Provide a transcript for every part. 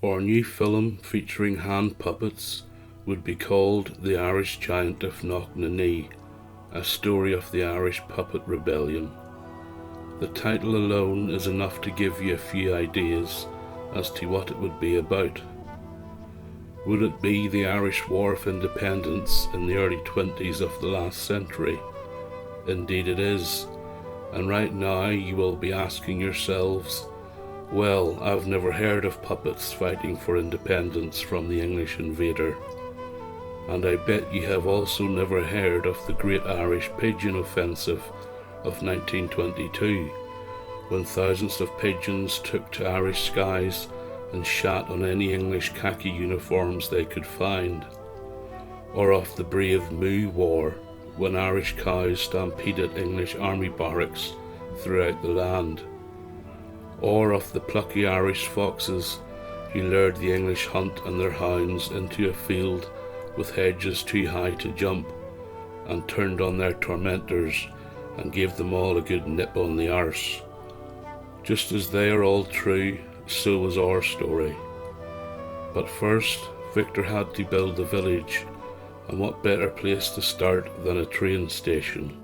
Our new film featuring hand puppets would be called The Irish Giant of Knocknaknee, a story of the Irish puppet rebellion. The title alone is enough to give you a few ideas as to what it would be about. Would it be the Irish War of Independence in the early 20s of the last century? Indeed it is, and right now you will be asking yourselves, well, I've never heard of puppets fighting for independence from the English invader. And I bet you have also never heard of the Great Irish Pigeon Offensive of 1922, when thousands of pigeons took to Irish skies and shat on any English khaki uniforms they could find. Or of the brave Moo War, when Irish cows stampeded English army barracks throughout the land. Or of the plucky Irish foxes who lured the English hunt and their hounds into a field with hedges too high to jump, and turned on their tormentors and gave them all a good nip on the arse. Just as they are all true, so was our story. But first, Victor had to build a village, and what better place to start than a train station?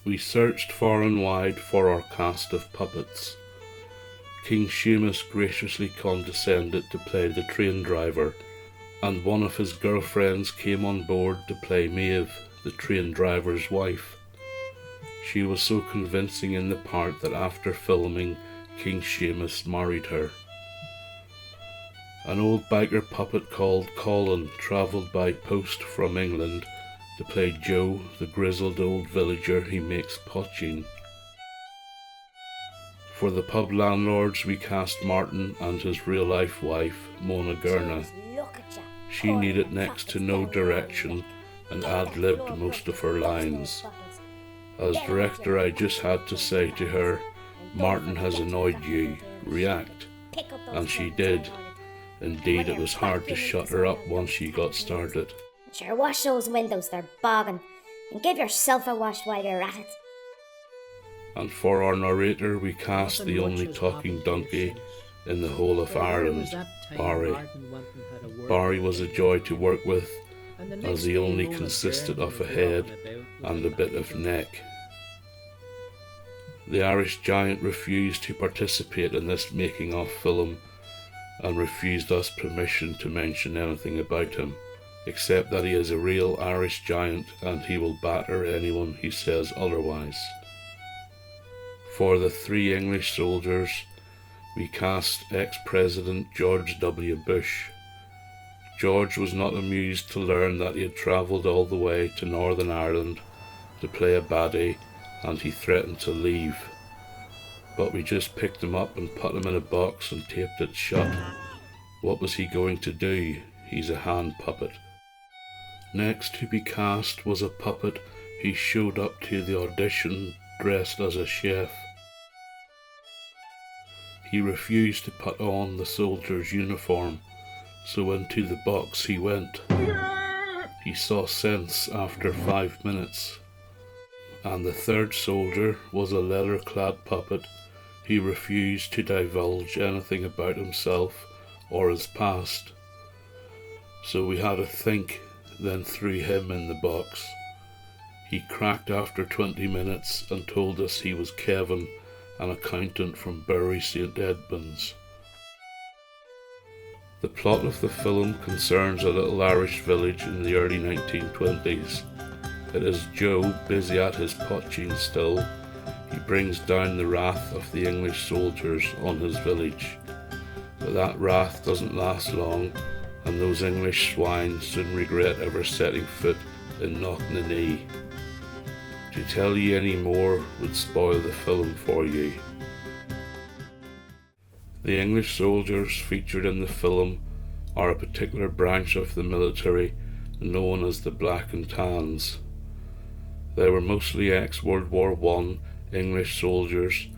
We searched far and wide for our cast of puppets. King Seamus graciously condescended to play the train driver, and one of his girlfriends came on board to play Maeve, the train driver's wife. She was so convincing in the part that after filming, King Seamus married her. An old biker puppet called Colin travelled by post from England to play Joe, the grizzled old villager who makes poaching. For the pub landlords, we cast Martin and his real-life wife, Mona Gurna. She needed next to no direction and ad-libbed most of her lines. As director, I just had to say to her, "Martin has annoyed you, react." And she did. Indeed, it was hard to shut her up once she got started. Sure, wash those windows, they're bogging, and give yourself a wash while you're at it. And for our narrator, we cast the only talking donkey in the whole of Ireland, Barry. Barry was a joy to work with, as he only consisted of a head and a bit of neck. The Irish giant refused to participate in this making-of film and refused us permission to mention anything about him, except that he is a real Irish giant and he will batter anyone who says otherwise. For the 3 English soldiers, we cast ex-President George W. Bush. George was not amused to learn that he had travelled all the way to Northern Ireland to play a baddie, and he threatened to leave. But we just picked him up and put him in a box and taped it shut. What was he going to do? He's a hand puppet. Next to be cast was a puppet who showed up to the audition dressed as a chef. He refused to put on the soldier's uniform, so into the box he went. He saw sense after 5 minutes. And the 3rd soldier was a leather-clad puppet who refused to divulge anything about himself or his past. So we had to think, then threw him in the box. He cracked after 20 minutes and told us he was Kevin, an accountant from Bury St Edmunds. The plot of the film concerns a little Irish village in the early 1920s. It is Joe, busy at his potching still. He brings down the wrath of the English soldiers on his village. But that wrath doesn't last long, and those English swine soon regret ever setting foot in Knocknaknee. To tell you any more would spoil the film for you. The English soldiers featured in the film are a particular branch of the military known as the Black and Tans. They were mostly ex-World War I English soldiers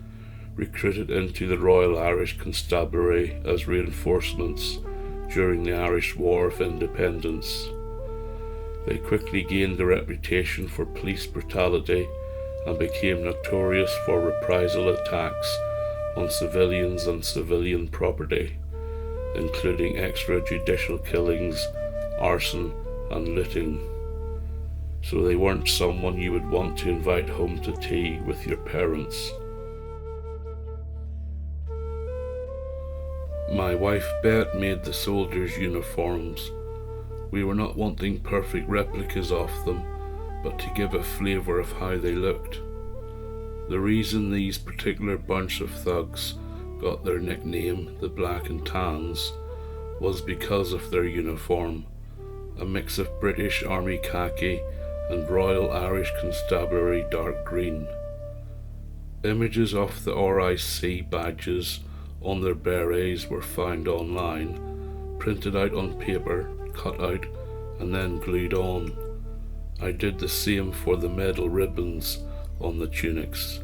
recruited into the Royal Irish Constabulary as reinforcements during the Irish War of Independence. They quickly gained a reputation for police brutality and became notorious for reprisal attacks on civilians and civilian property, including extrajudicial killings, arson and looting. So they weren't someone you would want to invite home to tea with your parents. My wife Bet made the soldiers' uniforms. We were not wanting perfect replicas of them, but to give a flavour of how they looked. The reason these particular bunch of thugs got their nickname, the Black and Tans, was because of their uniform, a mix of British Army khaki and Royal Irish Constabulary dark green. Images of the RIC badges on their berets were found online, printed out on paper, cut out and then glued on. I did the same for the medal ribbons on the tunics.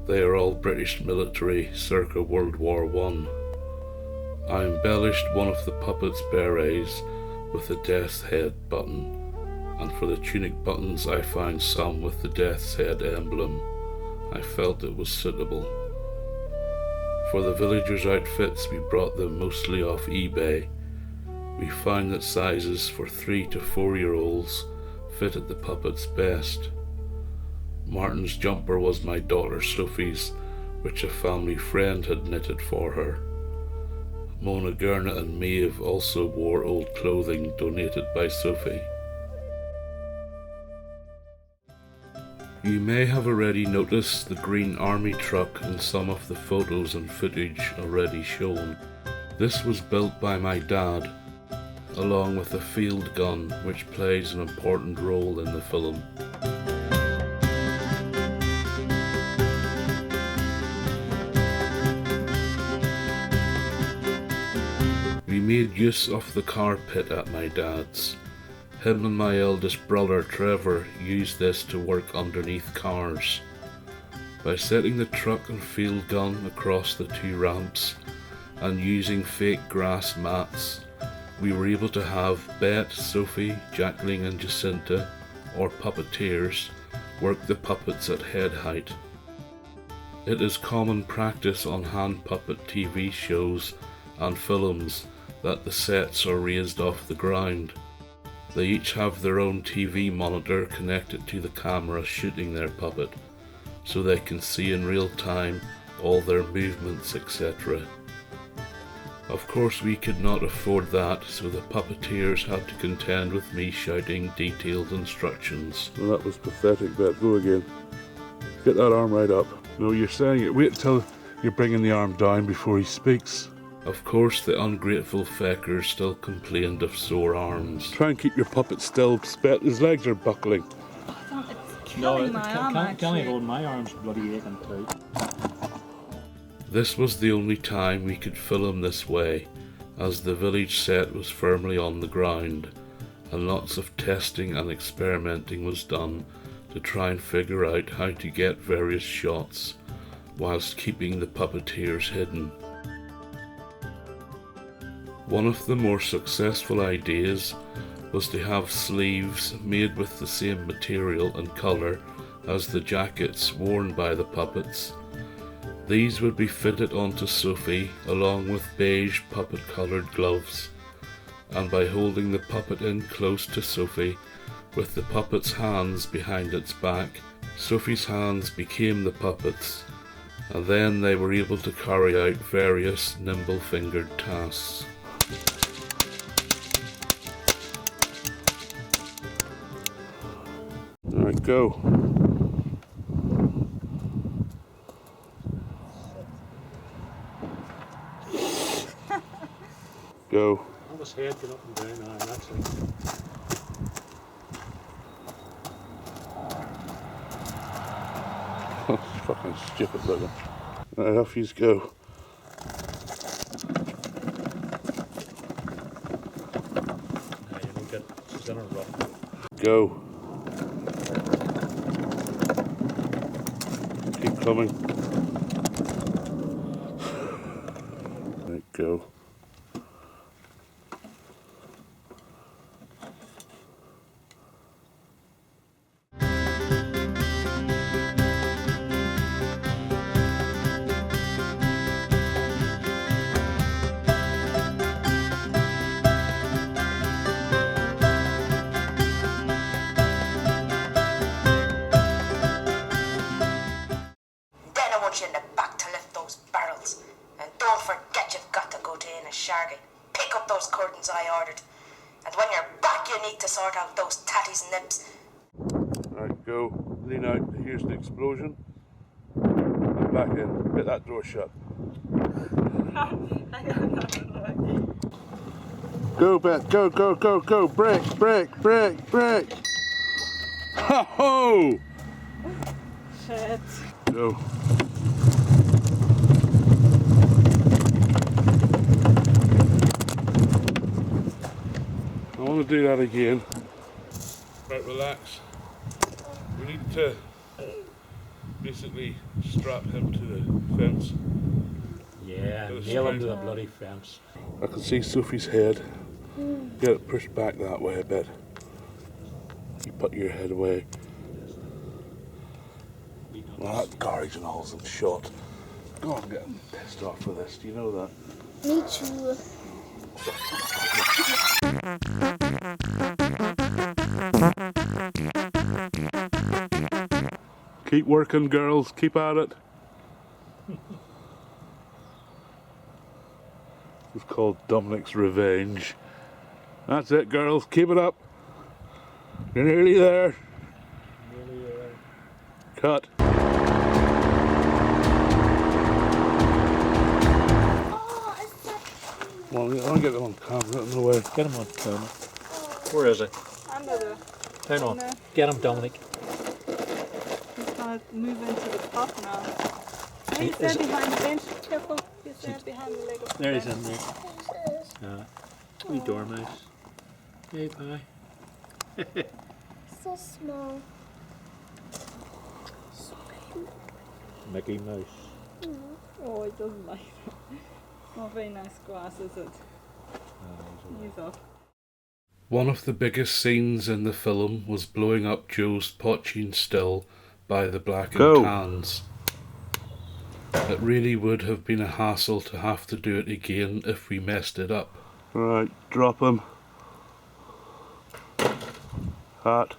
They are all British military circa World War I. I embellished one of the puppet's berets with a death's head button, and for the tunic buttons I found some with the death's head emblem. I felt it was suitable. For the villagers' outfits we brought them mostly off eBay. We found that sizes for 3 to 4 year olds fitted the puppets best. Martin's jumper was my daughter Sophie's, which a family friend had knitted for her. Mona Gurna and Maeve also wore old clothing donated by Sophie. You may have already noticed the green army truck in some of the photos and footage already shown. This was built by my dad, along with a field gun which plays an important role in the film. made use of the car pit at my dad's. Him and my eldest brother Trevor used this to work underneath cars. By setting the truck and field gun across the two ramps and using fake grass mats, we were able to have Bet, Sophie, Jacqueline and Jacinta, or puppeteers, work the puppets at head height. It is common practice on hand puppet TV shows and films that the sets are raised off the ground. They each have their own TV monitor connected to the camera shooting their puppet, so they can see in real time all their movements, etc. Of course we could not afford that, so the puppeteers had to contend with me shouting detailed instructions. Well, that was pathetic, Bet. Go again. Get that arm right up. No, you're saying it. Wait till you're bringing the arm down before he speaks. Of course the ungrateful feckers still complained of sore arms. Try and keep your puppet still, Bet. His legs are buckling. It's killing my arm, actually. Can't my arm's bloody aching too. This was the only time we could film this way, as the village set was firmly on the ground, and lots of testing and experimenting was done to try and figure out how to get various shots, whilst keeping the puppeteers hidden. One of the more successful ideas was to have sleeves made with the same material and colour as the jackets worn by the puppets. These would be fitted onto Sophie along with beige puppet coloured gloves, and by holding the puppet in close to Sophie with the puppet's hands behind its back, Sophie's hands became the puppets, and then they were able to carry out various nimble-fingered tasks. Alright, go. Go. I was head get up and down now, actually. That's fucking stupid looking. Right, off you go. No, you don't get, she's in a rut. Go. Keep coming. Right, go. You in the back to lift those barrels. And don't forget you've got to go to Inn Shargy. Pick up those curtains I ordered. And when you're back you need to sort out those tatties nips. Alright, go. Lean out. Here's the explosion. And back in. Get that door shut. Go, Bet. Go, go, go, go. Brake, brake, brake, brake. Ho-ho! Shit. Go. I want to do that again. Right, relax. We need to basically strap him to the fence. Yeah, nail him to the bloody fence. I can see Sophie's head. Get it pushed back that way a bit. You put your head away. Well, that garage and all's in shot. Go on, get pissed off for this. Do you know that? Me too. Keep working, girls. Keep at it. It's called Dominic's Revenge. That's it, girls. Keep it up. You're nearly there. Nearly there. Cut. Well, I want to get them on camera in the way. Get him on camera. Where is he? Under the... Hang on. Get him, Dominic. He's gonna move into the top now. He's Is there it- behind the bench. Careful. He's there behind the leg of the There he's bench. in there. Wee dormouse. Hey, pie. So small. Mickey Mouse. Oh, he doesn't like it. Not very nice grass, is it? He's off. One of the biggest scenes in the film was blowing up Joe's potching still by the black and tans. It really would have been a hassle to have to do it again if we messed it up. Right, drop him. Hat.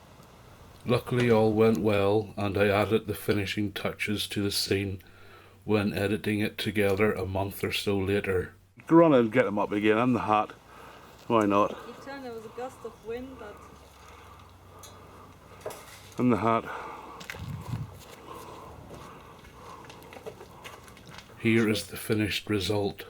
Luckily all went well, and I added the finishing touches to the scene when editing it together a month or so later. Go on and get him up again, and the hat. Why not? You turned, there was a gust of wind that... And the hat. Here is the finished result.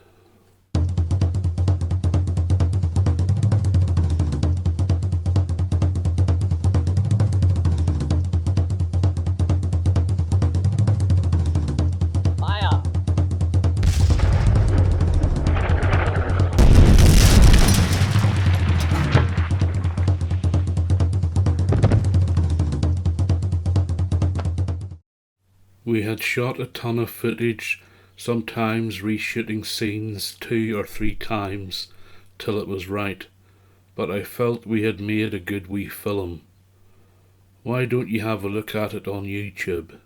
We had shot a ton of footage, sometimes reshooting scenes 2 or 3 times till it was right, but I felt we had made a good wee film. Why don't you have a look at it on YouTube?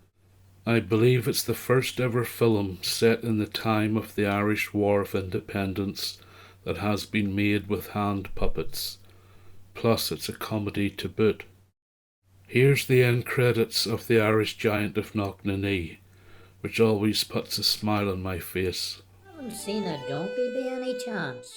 I believe it's the first ever film set in the time of the Irish War of Independence that has been made with hand puppets, plus it's a comedy to boot. Here's the end credits of The Irish Giant of Knocknaknee, which always puts a smile on my face. Haven't seen a donkey by any chance.